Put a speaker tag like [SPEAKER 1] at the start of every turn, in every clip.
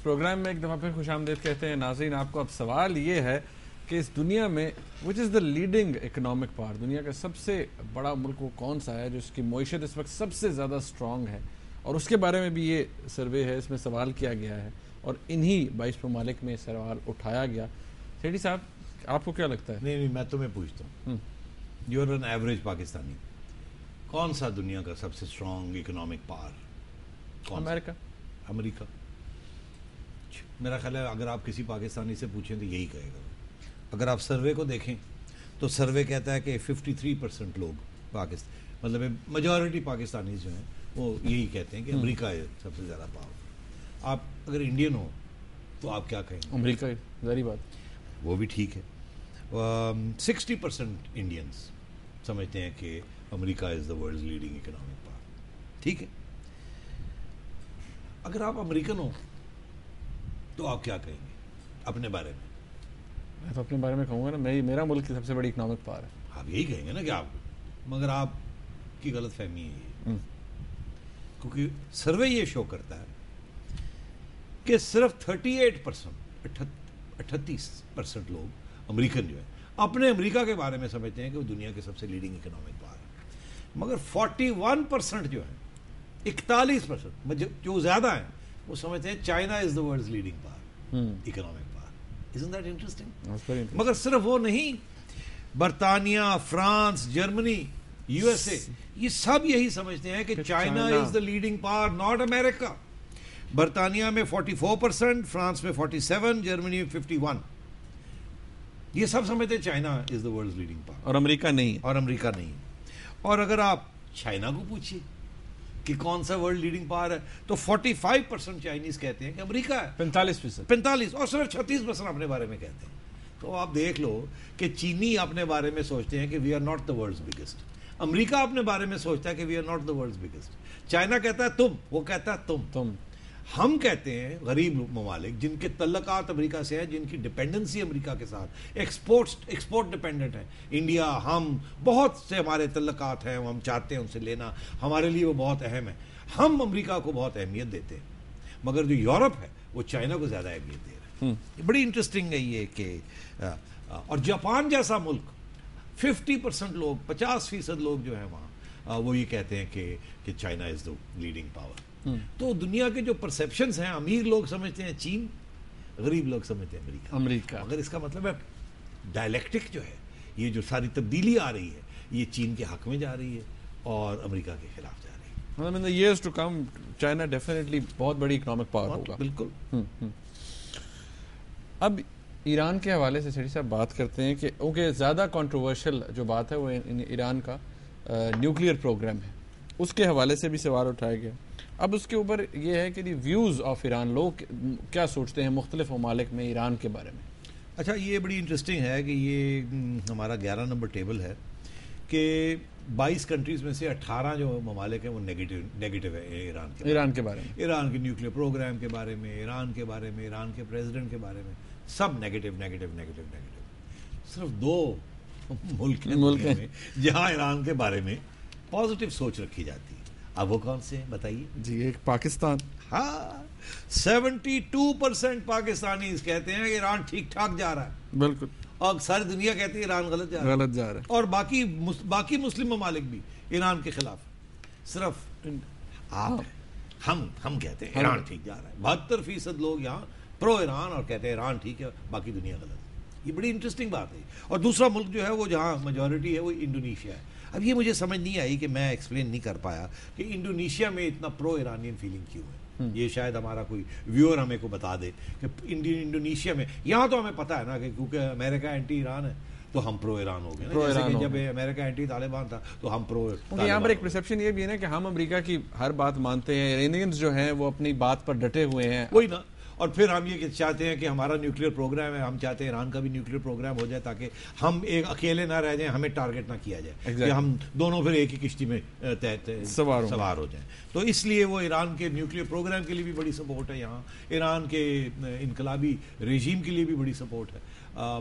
[SPEAKER 1] اس programme میں ایک دفعہ پھر خوش آمدید کہتے ہیں. ناظرین آپ کو اب سوال یہ ہے کہ اس دنیا میں وچ از دا لیڈنگ اکنامک پاور, دنیا کا سب سے بڑا ملک وہ کون سا ہے جس کی معیشت اس وقت سب سے زیادہ اسٹرانگ ہے, اور اس کے بارے میں بھی یہ سروے ہے, اس میں سوال کیا گیا ہے اور انہی 22 ممالک میں سوال اٹھایا گیا. سیٹھی صاحب آپ کو کیا لگتا ہے؟
[SPEAKER 2] نہیں میں تمہیں پوچھتا ہوں, you are an average Pakistani, کون سا دنیا کا سب سے اسٹرانگ اکنامک پاور؟
[SPEAKER 1] امریکہ.
[SPEAKER 2] امریکہ. میرا خیال ہے اگر آپ کسی پاکستانی سے پوچھیں تو یہی کہے گا. اگر آپ سروے کو دیکھیں تو سروے کہتا ہے کہ 53% لوگ پاکستان, مطلب میجورٹی پاکستانی جو ہیں وہ یہی کہتے ہیں کہ امریکہ ہے سب سے زیادہ پاور. آپ اگر انڈین ہو تو آپ کیا کہیں گے؟
[SPEAKER 1] امریکہ. ظاہری بات,
[SPEAKER 2] وہ بھی ٹھیک ہے. 60% انڈینس سمجھتے ہیں کہ America is the world leading economic power. ٹھیک ہے, اگر آپ امریکن ہو تو آپ کیا کہیں گے اپنے بارے میں؟
[SPEAKER 1] میں تو اپنے بارے میں کہوں گا نا, میرا ملک کی سب سے بڑی اکنامک پاور ہے.
[SPEAKER 2] آپ یہی کہیں گے نا کہ آپ, مگر آپ کی غلط فہمی ہے یہ, کیونکہ سروے یہ شو کرتا ہے کہ صرف 38% لوگ امریکن جو ہے اپنے امریکہ کے بارے میں سمجھتے ہیں کہ وہ دنیا کے سب سے لیڈنگ اکنامک پاور ہے, مگر 41% جو ہے 41% جو زیادہ ہیں وہ سمجھتے ہیں China is the world leading power economic power. Isn't that interesting? مگر صرف وہ نہیں, برطانیہ, France, Germany, U S A, یہ سب یہی سمجھتے ہیں کہ China is the leading power, not America. برطانیہ میں 44%, فرانس میں 47%, جرمنی میں 51%. یہ سب سمجھتے ہیں China is the world leading power,
[SPEAKER 1] اور امریکہ نہیں.
[SPEAKER 2] اور اگر آپ چائنا کو پوچھیے کہ کون سا ورلڈ لیڈنگ پاور ہے تو 45% چائنیز کہتے ہیں کہ امریکہ ہے, 45%, اور صرف 36% اپنے بارے میں کہتے ہیں. تو آپ دیکھ لو کہ چینی اپنے بارے میں سوچتے ہیں کہ we are not the world's biggest, امریکہ اپنے بارے میں سوچتا ہے کہ we are not the world's biggest, China کہتا ہے تم, وہ کہتا ہے تم. ہم کہتے ہیں غریب ممالک جن کے تعلقات امریکہ سے ہیں, جن کی ڈپینڈنسی امریکہ کے ساتھ, ایکسپورٹ ڈپینڈنٹ ہے, انڈیا, ہم, بہت سے ہمارے تعلقات ہیں, ہم چاہتے ہیں ان سے لینا, ہمارے لیے وہ بہت اہم ہے. ہم امریکہ کو بہت اہمیت دیتے ہیں, مگر جو یورپ ہے وہ چائنا کو زیادہ اہمیت دے رہا ہے. بڑی انٹرسٹنگ ہے یہ کہ, اور جاپان جیسا ملک 50% لوگ, 50% لوگ جو ہیں وہاں وہ یہ کہتے ہیں کہ China is the leading power. تو دنیا کے جو پرسیپشنز ہیں, امیر لوگ سمجھتے ہیں چین, غریب لوگ سمجھتے ہیں امریکہ. اگر اس کا مطلب ہے ڈائلیکٹک جو ہے, یہ جو ساری تبدیلی آ رہی ہے یہ چین کے حق میں جا رہی ہے اور امریکہ کے خلاف جا رہی ہے.
[SPEAKER 1] مطلب in the years to come China definitely بہت بڑی اکنامک پاور ہوگا.
[SPEAKER 2] بالکل.
[SPEAKER 1] اب ایران کے حوالے سے سیٹھی صاحب بات کرتے ہیں کہ اوکے زیادہ کنٹروورشل جو بات ہے وہ ایران کا نیوکلیئر پروگرام ہے, اس کے حوالے سے بھی سوال اٹھایا گیا. اب اس کے اوپر یہ ہے کہ ویوز آف ایران, لوگ کیا سوچتے ہیں مختلف ممالک میں ایران کے بارے میں.
[SPEAKER 2] اچھا, یہ بڑی انٹرسٹنگ ہے کہ یہ ہمارا 11 نمبر ٹیبل ہے کہ 22 کنٹریز میں سے 18 جو ممالک ہیں وہ نیگیٹو ہے ایران کے بارے میں, ایران کے نیوکلیئر پروگرام کے بارے میں, ایران کے بارے میں, ایران کے پریزیڈنٹ کے بارے میں, سب نیگیٹو. صرف 2 ملک ہیں جہاں ایران کے بارے میں پازیٹیو سوچ رکھی جاتی ہے. اب وہ کون سے ہیں بتائیے؟
[SPEAKER 1] جی, ایک پاکستان.
[SPEAKER 2] ہاں, 72% پاکستانیز کہتے ہیں کہ ایران ٹھیک ٹھاک جا رہا ہے.
[SPEAKER 1] بالکل.
[SPEAKER 2] اور ساری دنیا کہتی ہے ایران غلط جا رہا ہے. اور باقی مسلم ممالک بھی ایران کے خلاف. صرف آپ ہم کہتے ہیں ایران ٹھیک جا رہا ہے. 72% لوگ یہاں پرو ایران اور کہتے ہیں ایران ٹھیک ہے, باقی دنیا غلط. یہ بڑی انٹرسٹنگ بات ہے. اور دوسرا ملک جو ہے وہ جہاں میجورٹی ہے وہ انڈونیشیا ہے. اب یہ مجھے سمجھ نہیں آئی کہ میں ایکسپلین نہیں کر پایا کہ انڈونیشیا میں اتنا پرو ایرانین فیلنگ کیوں ہے. یہ شاید ہمارا کوئی ویور ہمیں کو بتا دے کہ انڈونیشیا میں, یہاں تو ہمیں پتا ہے نا کہ کیونکہ امریکہ اینٹی ایران ہے تو ہم پرو ایران ہو گئے نا, جیسے کہ جب امریکہ اینٹی طالبان تھا تو ہم پرو.
[SPEAKER 1] یہاں پر ایک پرسیپشن یہ بھی ہے نا کہ ہم امریکہ کی ہر بات مانتے ہیں, ایرانیئنز جو ہیں وہ اپنی بات پر ڈٹے ہوئے ہیں.
[SPEAKER 2] وہی نا, اور پھر ہم یہ چاہتے ہیں کہ ہمارا نیوکلیئر پروگرام ہے, ہم چاہتے ہیں ایران کا بھی نیوکلیئر پروگرام ہو جائے تاکہ ہم ایک اکیلے نہ رہ جائیں, ہمیں ٹارگٹ نہ کیا جائے, کہ ہم دونوں پھر ایک ہی کشتی میں سوار ہو جائیں. تو اس لیے وہ ایران کے نیوکلیئر پروگرام کے لیے بھی بڑی سپورٹ ہے یہاں, ایران کے انقلابی رژیم کے لیے بھی بڑی سپورٹ ہے,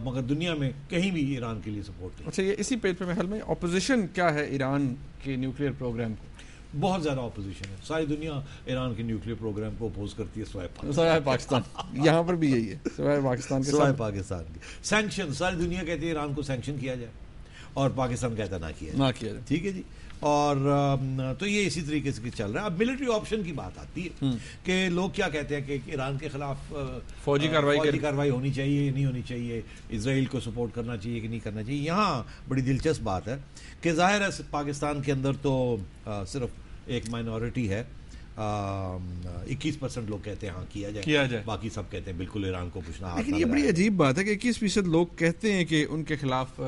[SPEAKER 2] مگر دنیا میں کہیں بھی ایران کے لیے سپورٹ ہے.
[SPEAKER 1] اچھا, یہ اسی پیج پہ محل میں اپوزیشن کیا ہے ایران کے نیوکلیئر پروگرام کو؟
[SPEAKER 2] بہت زیادہ اپوزیشن ہے. ساری دنیا ایران کے نیوکلیئر پروگرام کو اپوز کرتی ہے
[SPEAKER 1] سوائے پاکستان. یہاں پر بھی یہی ہے, سوائے پاکستان کے.
[SPEAKER 2] سوائے پاکستان کے. سینکشن, ساری دنیا کہتی ہے ایران کو سینکشن کیا جائے اور پاکستان کہتا نہ کیا جائے. ٹھیک ہے جی. اور تو یہ اسی طریقے سے چل رہا ہے. اب ملٹری آپشن کی بات آتی ہے کہ لوگ کیا کہتے ہیں کہ ایران کے خلاف
[SPEAKER 1] فوجی
[SPEAKER 2] کارروائی ہونی چاہیے یا نہیں ہونی چاہیے, اسرائیل کو سپورٹ کرنا چاہیے کہ نہیں کرنا چاہیے. یہاں بڑی دلچسپ بات ہے کہ ظاہر ہے پاکستان کے اندر تو صرف ایک مائنورٹی ہے, 21% لوگ کہتے ہیں ہاں کیا جائے, باقی سب کہتے ہیں بالکل ایران کو پوچھنا.
[SPEAKER 1] لیکن یہ بڑی عجیب بات ہے کہ 21% لوگ کہتے ہیں کہ ان کے خلاف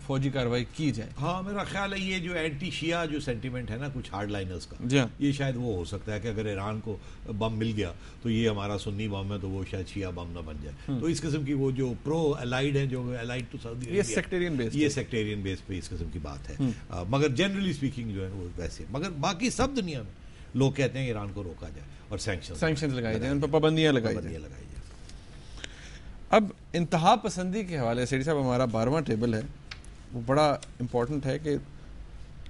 [SPEAKER 1] فوجی کارروائی کی جائے.
[SPEAKER 2] ہاں میرا خیال ہے یہ جو اینٹی شیعہ جو سینٹیمنٹ ہے نا کچھ ہارڈ لائنرز کا, یہ شاید وہ ہو سکتا ہے کہ اگر ایران کو بم مل گیا تو یہ ہمارا سنی بم ہے تو وہ شاید شیعہ بم نہ بن جائے. تو اس قسم کی وہ جو پرو الائیڈ ہیں, جو الائیڈ ٹو سعودی عربیہ, یہ سیکٹیرین بیس پہ اس قسم کی بات ہے. مگر جنرلی اسپیکنگ جو ہے وہ ویسے. مگر باقی سب دنیا میں لوگ کہتے ہیں ایران کو روکا جائے اور
[SPEAKER 1] سینکشن لگائی جائیں, ان پر پابندیاں لگائی جائیں. اب انتہا پسندی کے حوالے سے صاحب ہمارا 12واں ٹیبل ہے, وہ بڑا امپورٹنٹ ہے کہ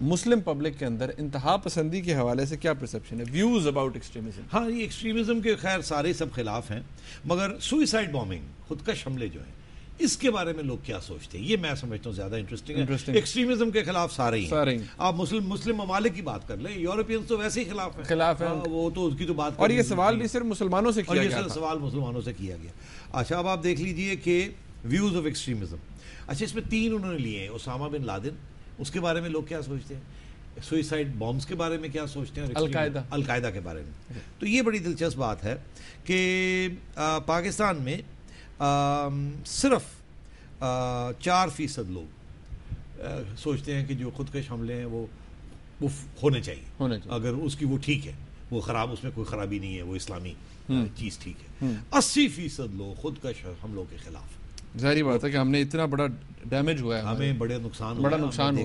[SPEAKER 1] مسلم پبلک کے اندر انتہا پسندی کے حوالے سے کیا پرسپشن ہے, ویوز اباؤٹ ایکسٹریمزم.
[SPEAKER 2] ہاں یہ ایکسٹریمزم کے خیر سارے سب خلاف ہیں, مگر سوئسائڈ بامبنگ, خودکش حملے جو ہیں, اس کے بارے میں لوگ کیا سوچتے ہیں, یہ میں سمجھتا ہوں زیادہ انٹرسٹنگ ہے. ایکسٹریمزم کے خلاف سارے ہی ہیں. آپ مسلم ممالک کی بات کر لیں, یورپینز تو ویسے ہی خلاف ہیں, وہ تو اس کی تو بات.
[SPEAKER 1] اور یہ سوال بھی صرف مسلمانوں سے کیا گیا,
[SPEAKER 2] سوال مسلمانوں سے کیا گیا. اچھا اب آپ دیکھ لیجئے کہ ویوز آف ایکسٹریمزم. اچھا اس میں 3 انہوں نے لیے ہیں. اسامہ بن لادن, اس کے بارے میں لوگ کیا سوچتے ہیں, سوئسائڈ بامبس کے بارے میں کیا سوچتے ہیں, القاعدہ کے بارے میں. تو یہ بڑی دلچسپ بات ہے کہ پاکستان میں صرف 4% لوگ سوچتے ہیں کہ جو خودکش حملے ہیں وہ ہونے چاہیے, اگر اس کی وہ ٹھیک ہے, وہ خراب, اس میں کوئی خرابی نہیں ہے, وہ اسلامی چیز ٹھیک ہے. 80% لوگ خودکش حملوں کے خلاف.
[SPEAKER 1] ظاہری بات ہے کہ ہم نے اتنا بڑا ڈیمیج ہوا ہے,
[SPEAKER 2] ہمیں بڑا نقصان
[SPEAKER 1] ہوا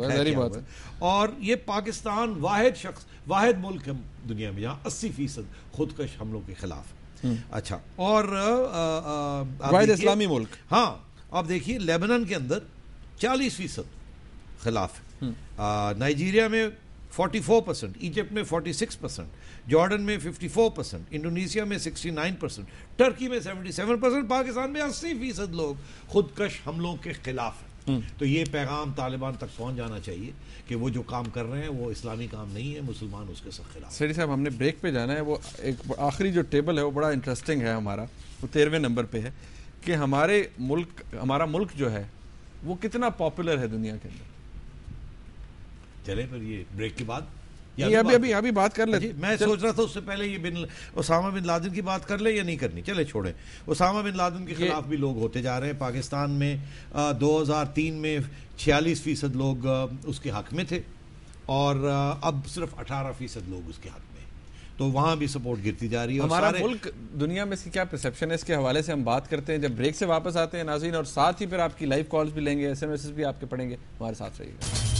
[SPEAKER 1] ہے, ظاہری بات ہے.
[SPEAKER 2] اور یہ پاکستان واحد ملک ہے دنیا میں جہاں 80% خودکش حملوں کے خلاف. اچھا, اور
[SPEAKER 1] واحد اسلامی ملک.
[SPEAKER 2] ہاں آپ دیکھیے لیبنان کے اندر 40% خلاف ہے, نائجیریا میں 44%, ایجپٹ میں 46%, جارڈن میں 54%, انڈونیشیا میں 69%, ٹرکی میں 77%, پاکستان میں 80% لوگ خودکش حملوں کے خلاف ہیں. تو یہ پیغام طالبان تک پہنچ جانا چاہیے کہ وہ جو کام کر رہے ہیں وہ اسلامی کام نہیں ہے, مسلمان اس کے ساتھ خلاف.
[SPEAKER 1] سیٹھی صاحب ہم نے بریک پہ جانا ہے. وہ ایک آخری جو ٹیبل ہے وہ بڑا انٹرسٹنگ ہے ہمارا, وہ 13ویں نمبر پہ ہے کہ ہمارا ملک جو ہے وہ کتنا پاپولر ہے دنیا کے اندر.
[SPEAKER 2] چلے پھر یہ بریک کے بعد
[SPEAKER 1] ابھی بات کر لیں.
[SPEAKER 2] میں سوچ رہا تھا اس سے پہلے یہ اسامہ بن لادن کی بات کر لیں یا نہیں کرنی. چلے چھوڑیں. اسامہ بن لادن کے خلاف بھی لوگ ہوتے جا رہے ہیں. پاکستان میں 2003 میں 46% لوگ اس کے حق میں تھے اور اب صرف 18% لوگ اس کے حق میں, تو وہاں بھی سپورٹ گرتی جا رہی ہے.
[SPEAKER 1] ہمارا ملک دنیا میں اس کی کیا پرسپشن ہے, اس کے حوالے سے ہم بات کرتے ہیں جب بریک سے واپس آتے ہیں ناظرین, اور ساتھ ہی پھر آپ کی لائیو کالز بھی لیں گے, SMS بھی آپ کے پڑھیں گے. ہمارے ساتھ رہیے گا.